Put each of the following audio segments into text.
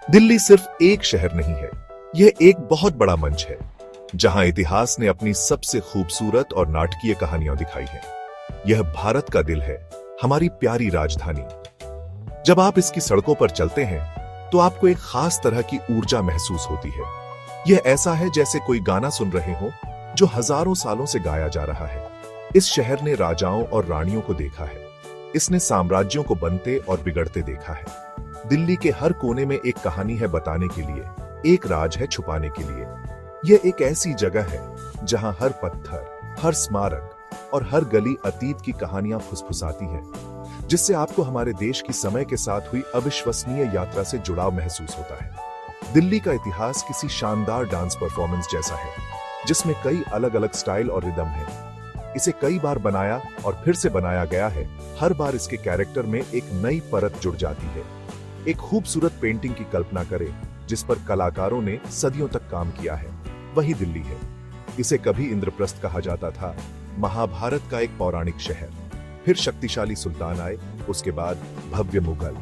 दिल्ली सिर्फ एक शहर नहीं है, यह एक बहुत बड़ा मंच है जहां इतिहास ने अपनी सबसे खूबसूरत और नाटकीय कहानियां दिखाई हैं। यह भारत का दिल है, हमारी प्यारी राजधानी। जब आप इसकी सड़कों पर चलते हैं तो आपको एक खास तरह की ऊर्जा महसूस होती है। यह ऐसा है जैसे कोई गाना सुन रहे हो जो हजारों सालों से गाया जा रहा है। इस शहर ने राजाओं और रानियों को देखा है, इसने साम्राज्यों को बनते और बिगड़ते देखा है। दिल्ली के हर कोने में एक कहानी है बताने के लिए, एक राज है छुपाने के लिए। यह एक ऐसी जगह है जहां हर पत्थर, हर स्मारक और हर गली अतीत की कहानियां फुसफुसाती है, जिससे आपको हमारे देश की समय के साथ हुई अविश्वसनीय यात्रा से जुड़ाव महसूस होता है। दिल्ली का इतिहास किसी शानदार डांस परफॉर्मेंस जैसा है, जिसमें कई अलग अलग स्टाइल और रिदम है। इसे कई बार बनाया और फिर से बनाया गया है। हर बार इसके कैरेक्टर में एक नई परत जुड़ जाती है। एक खूबसूरत पेंटिंग की कल्पना करें जिस पर कलाकारों ने सदियों तक काम किया है, वही दिल्ली है। इसे कभी इंद्रप्रस्थ कहा जाता था, महाभारत का एक पौराणिक शहर। फिर शक्तिशाली सुल्तान आए, उसके बाद भव्य मुगल।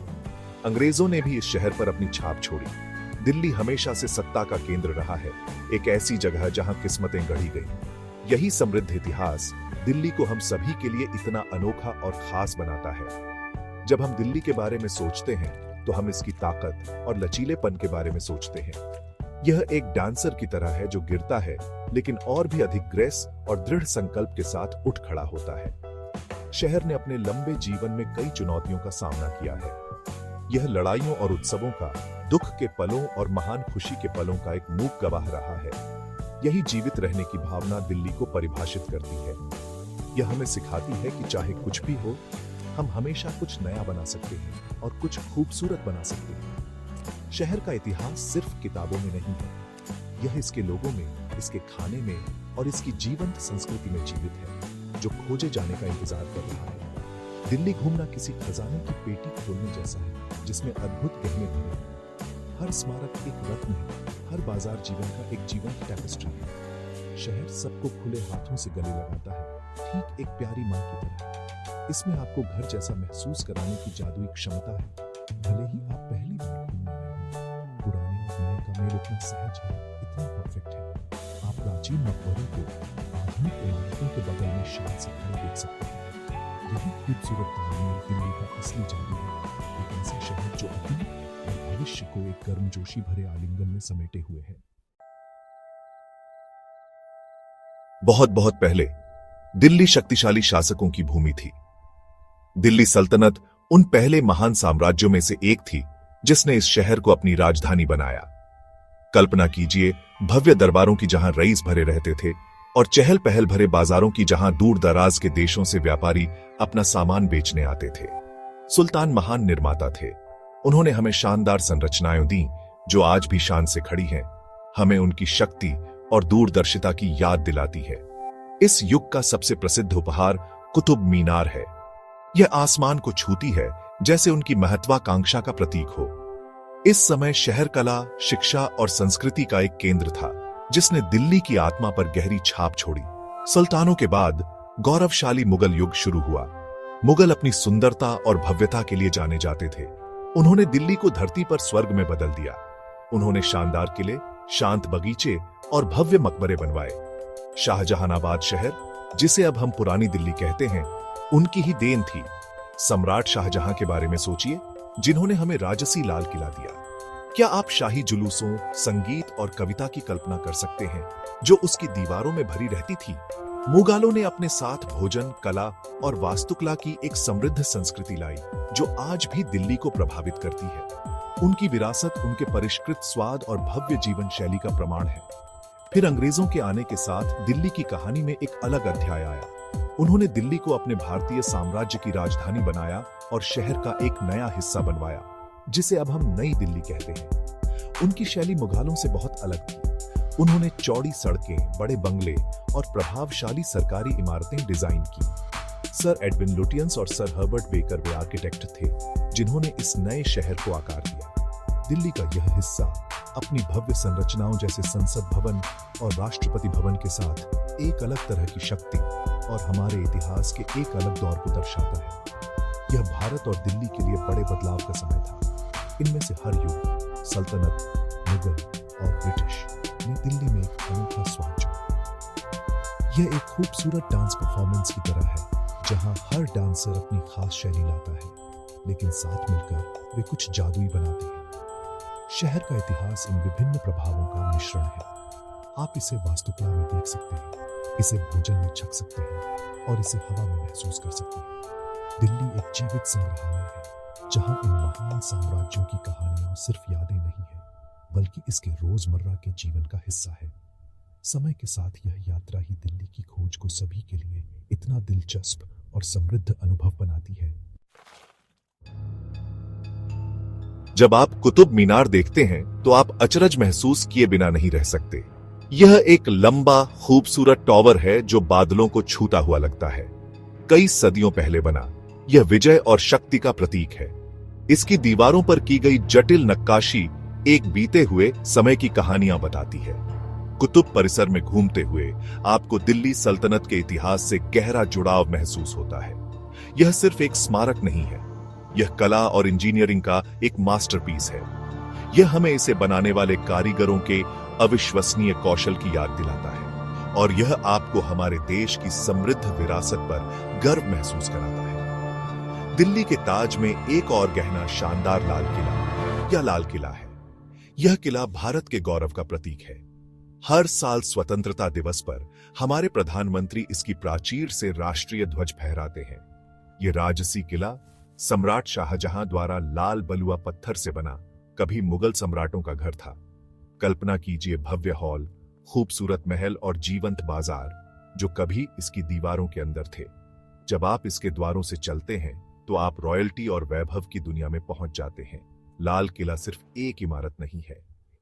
अंग्रेजों ने भी इस शहर पर अपनी छाप छोड़ी। दिल्ली हमेशा से सत्ता का केंद्र रहा है, एक ऐसी जगह जहां किस्मतें गढ़ी गई। यही समृद्ध इतिहास दिल्ली को हम सभी के लिए इतना अनोखा और खास बनाता है। जब हम दिल्ली के बारे में सोचते हैं तो हम इसकी ताकत और लचीलेपन के बारे में सोचते हैं। यह एक डांसर की तरह है जो गिरता है लेकिन और भी अधिक ग्रेस और दृढ़ संकल्प के साथ उठ खड़ा होता है। शहर ने अपने लंबे जीवन में कई चुनौतियों का सामना किया है। यह लड़ाइयों और उत्सवों का, दुख के पलों और महान खुशी के पलों का एक मूक गवाह रहा है। यही जीवित रहने की भावना दिल्ली को परिभाषित करती है। यह हमें सिखाती है कि चाहे कुछ भी हो, हम हमेशा कुछ नया बना सकते हैं और कुछ खूबसूरत बना सकते हैं। शहर का इतिहास सिर्फ किताबों में नहीं है, यह इसके लोगों में, इसके खाने में और इसकी जीवंत संस्कृति में जीवित है, जो खोजे जाने का इंतजार कर रहा है। दिल्ली घूमना किसी खजाने की पेटी खोलने जैसा है, जिसमें अद्भुत गहने भरे हैं। हर स्मारक एक रत्न है, हर बाजार जीवन का एक जीवंत टैपेस्ट्री है। शहर सबको खुले हाथों से गले लगाता है, ठीक एक प्यारी मां की तरह। इसमें आपको घर जैसा महसूस कराने की जादुई क्षमता है, भले ही आप पहली बार घूमने आए हों। पुराने और नए का मेल इतना सहज है, इतना परफेक्ट है। आप प्राचीन मकबरों को आधुनिक इमारतों के बगल में शान से खड़े देख सकते हैं। यही खूबसूरत तालमेल दिल्ली का असली जादू है, एक ऐसा शहर जो अतीत और भविष्य को एक गर्मजोशी भरे आलिंगन में समेटे हुए है। बहुत बहुत पहले दिल्ली शक्तिशाली शासकों की भूमि थी। दिल्ली सल्तनत उन पहले महान साम्राज्यों में से एक थी जिसने इस शहर को अपनी राजधानी बनाया। कल्पना कीजिए, भव्य दरबारों की जहां रईस भरे रहते थे और चहल पहल भरे बाजारों की जहां दूर दराज के देशों से व्यापारी अपना सामान बेचने आते थे। सुल्तान महान निर्माता थे। उन्होंने हमें शानदार संरचनाएं दी जो आज भी शान से खड़ी हैं। हमें उनकी शक्ति और दूरदर्शिता की याद दिलाती है। इस युग का सबसे प्रसिद्ध उपहार कुतुब मीनार है। यह आसमान को छूती है जैसे उनकी महत्वाकांक्षा का प्रतीक हो। इस समय शहर कला, शिक्षा और संस्कृति का एक केंद्र था जिसने दिल्ली की आत्मा पर गहरी छाप छोड़ी। सुल्तानों के बाद गौरवशाली मुगल युग शुरू हुआ। मुगल अपनी सुंदरता और भव्यता के लिए जाने जाते थे। उन्होंने दिल्ली को धरती पर स्वर्ग में बदल दिया। उन्होंने शानदार किले, शांत बगीचे और भव्य मकबरे बनवाए। शाहजहानाबाद शहर, जिसे अब हम पुरानी दिल्ली कहते हैं, उनकी ही देन थी। सम्राट शाहजहां के बारे में सोचिए, जिन्होंने हमें राजसी लाल किला दिया। क्या आप शाही जुलूसों, संगीत और कविता की कल्पना कर सकते हैं जो उसकी दीवारों में भरी रहती थी? मुगलों ने अपने साथ भोजन, कला और वास्तुकला की एक समृद्ध संस्कृति लाई जो आज भी दिल्ली को प्रभावित करती है। उनकी विरासत उनके परिष्कृत स्वाद और भव्य जीवन शैली का प्रमाण है। फिर अंग्रेजों के आने के साथ दिल्ली की कहानी में एक अलग अध्याय आया। उन्होंने दिल्ली को अपने भारतीय साम्राज्य की राजधानी बनाया और शहर का एक नया हिस्सा बनवाया, जिसे अब हम नई दिल्ली कहते हैं। उनकी शैली मुगलों से बहुत अलग थी। उन्होंने चौड़ी सड़कें, बड़े बंगले और प्रभावशाली सरकारी इमारतें डिजाइन की। सर एडविन लुटियंस और सर हर्बर्ट बेकर वे आर्किटेक्ट थे जिन्होंने इस नए शहर को आकार दिया। दिल्ली का यह हिस्सा अपनी भव्य संरचनाओं जैसे संसद भवन और राष्ट्रपति भवन के साथ एक अलग तरह की शक्ति और हमारे इतिहास के एक अलग दौर को दर्शाता है। यह भारत और दिल्ली के लिए बड़े बदलाव का समय था। इनमें से हर युग सल्तनत, मुगल और ब्रिटिश ने दिल्ली में एक अनोखा स्वाद जोड़ा। यह एक खूबसूरत डांस परफॉर्मेंस की तरह है जहां हर डांसर अपनी खास शैली लाता है, लेकिन साथ मिलकर वे कुछ जादुई बनाते हैं। शहर का इतिहास इन विभिन्न प्रभावों का मिश्रण है। आप इसे वास्तुकला में देख सकते हैं, इसे भोजन में छक सकते हैं और इसे हवा में महसूस कर सकते हैं। दिल्ली एक जीवित संग्रहालय है जहां इन महान साम्राज्यों की कहानियां सिर्फ यादें नहीं है, बल्कि इसके रोजमर्रा के जीवन का हिस्सा है। समय के साथ यह यात्रा ही दिल्ली की खोज को सभी के लिए इतना दिलचस्प और समृद्ध अनुभव बनाती है। जब आप कुतुब मीनार देखते हैं तो आप अचरज महसूस किए बिना नहीं रह सकते। यह एक लंबा, खूबसूरत टॉवर है जो बादलों को छूता हुआ लगता है। कई सदियों पहले बना, यह विजय और शक्ति का प्रतीक है। इसकी दीवारों पर की गई जटिल नक्काशी एक बीते हुए समय की कहानियां बताती है। कुतुब परिसर में घूमते हुए आपको दिल्ली सल्तनत के इतिहास से गहरा जुड़ाव महसूस होता है। यह सिर्फ एक स्मारक नहीं है, यह कला और इंजीनियरिंग का एक मास्टरपीस है। यह हमें इसे बनाने वाले कारीगरों के अविश्वसनीय कौशल की याद दिलाता है और यह आपको हमारे देश की समृद्ध विरासत पर गर्व महसूस कराता है। दिल्ली के ताज में एक और गहना शानदार लाल किला या लाल किला है। यह किला भारत के गौरव का प्रतीक है। हर साल स्वतंत्रता दिवस पर हमारे प्रधानमंत्री इसकी प्राचीर से राष्ट्रीय ध्वज फहराते हैं। यह राजसी किला सम्राट शाहजहां द्वारा लाल बलुआ पत्थर से बना कभी मुगल सम्राटों का घर था। कल्पना कीजिए भव्य हॉल, खूबसूरत महल और जीवंत बाजार जो कभी इसकी दीवारों के अंदर थे। जब आप इसके द्वारों से चलते हैं तो आप रॉयल्टी और वैभव की दुनिया में पहुंच जाते हैं। लाल किला सिर्फ एक इमारत नहीं है,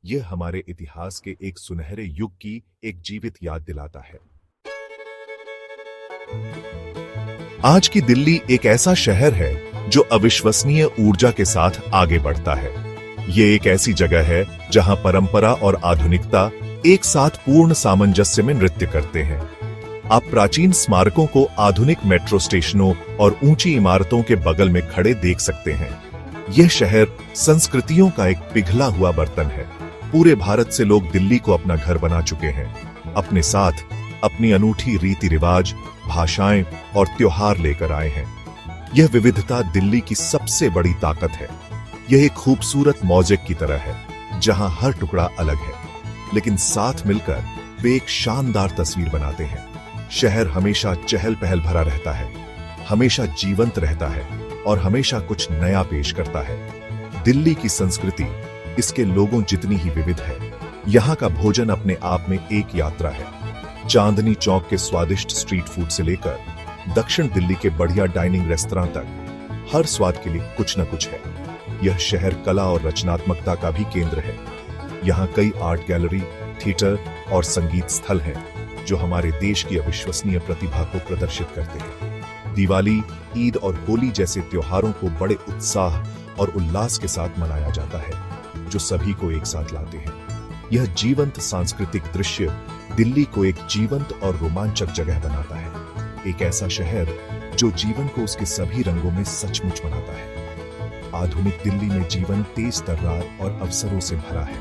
यह हमारे इतिहास के एक सुनहरे युग की एक जीवित याद दिलाता है। आज की दिल्ली एक ऐसा शहर है जो अविश्वसनीय ऊर्जा के साथ आगे बढ़ता है। ये एक ऐसी जगह है जहां परंपरा और आधुनिकता एक साथ पूर्ण सामंजस्य में नृत्य करते हैं। आप प्राचीन स्मारकों को आधुनिक मेट्रो स्टेशनों और ऊंची इमारतों के बगल में खड़े देख सकते हैं। यह शहर संस्कृतियों का एक पिघला हुआ बर्तन है। पूरे भारत से लोग दिल्ली को अपना घर बना चुके हैं। अपने साथ अपनी अनूठी रीति रिवाज, भाषाएं और त्योहार लेकर आए हैं। यह विविधता दिल्ली की सबसे बड़ी ताकत है। यह एक खूबसूरत मोज़ेक की तरह है जहां हर टुकड़ा अलग है, लेकिन साथ मिलकर वे एक शानदार तस्वीर बनाते हैं। शहर हमेशा चहल पहल भरा रहता है, हमेशा जीवंत रहता है और हमेशा कुछ नया पेश करता है। दिल्ली की संस्कृति इसके लोगों जितनी ही विविध है। यहाँ का भोजन अपने आप में एक यात्रा है। चांदनी चौक के स्वादिष्ट स्ट्रीट फूड से लेकर दक्षिण दिल्ली के बढ़िया डाइनिंग रेस्तरां तक हर स्वाद के लिए कुछ न कुछ है। यह शहर कला और रचनात्मकता का भी केंद्र है। यहाँ कई आर्ट गैलरी, थिएटर और संगीत स्थल हैं जो हमारे देश की अविश्वसनीय प्रतिभा को प्रदर्शित करते हैं। दिवाली, ईद और होली जैसे त्योहारों को बड़े उत्साह और उल्लास के साथ मनाया जाता है जो सभी को एक साथ लाते हैं। यह जीवंत सांस्कृतिक दृश्य दिल्ली को एक जीवंत और रोमांचक जगह बनाता है। एक ऐसा शहर जो जीवन को उसके सभी रंगों में सचमुच बनाता है। आधुनिक दिल्ली में जीवन तेज तर्रार और अवसरों से भरा है।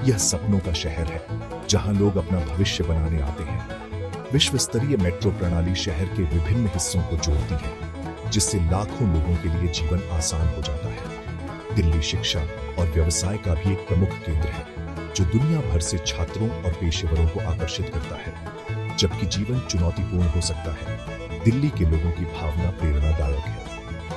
यह सपनों का शहर है जहां लोग अपना भविष्य बनाने आते हैं। विश्व स्तरीय मेट्रो प्रणाली शहर के विभिन्न हिस्सों को जोड़ती है, जिससे लाखों लोगों के लिए जीवन आसान हो जाता है। दिल्ली शिक्षा और व्यवसाय का भी एक प्रमुख केंद्र है जो दुनिया भर से छात्रों और पेशेवरों को आकर्षित करता है। जबकि जीवन चुनौतीपूर्ण हो सकता है, दिल्ली के लोगों की भावना प्रेरणादायक है।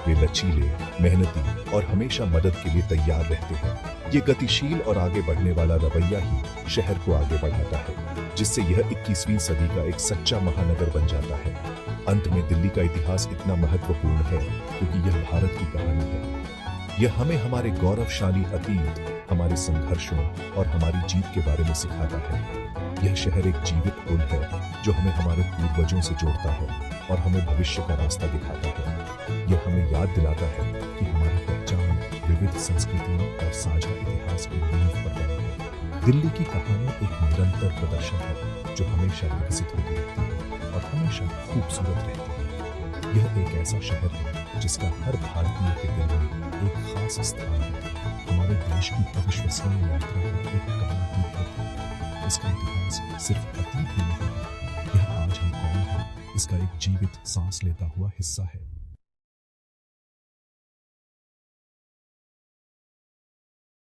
वे लचीले, मेहनती और हमेशा मदद के लिए तैयार रहते हैं। ये गतिशील और आगे बढ़ने वाला रवैया ही शहर को आगे बढ़ाता है, जिससे यह 21वीं सदी का एक सच्चा महानगर बन जाता है। अंत में दिल्ली का इतिहास इतना महत्वपूर्ण है क्योंकि यह भारत की कहानी है। यह हमें हमारे गौरवशाली अतीत, हमारे संघर्षों और हमारी जीत के बारे में सिखाता है। यह शहर एक जीवित पुल है जो हमें हमारे पूर्वजों से जोड़ता है और हमें भविष्य का रास्ता दिखाता है। यह हमें याद दिलाता है कि हमारी पहचान विविध संस्कृतियों और साझा इतिहास की नींव पर बनी है। दिल्ली की कहानी एक निरंतर प्रदर्शन है जो हमेशा विकसित होती रहती है और हमेशा खूबसूरत रहती है। यह एक ऐसा शहर है जिसका हर भारतीय के दिल में एक खास स्थान है। हमारे देश की अविश्वसनीय यात्रा की एक कहानी होती है। इसका इतिहास सिर्फ अतीत में नहीं है, यह आज हम कौन हैं इसका एक जीवित सांस लेता हुआ हिस्सा है।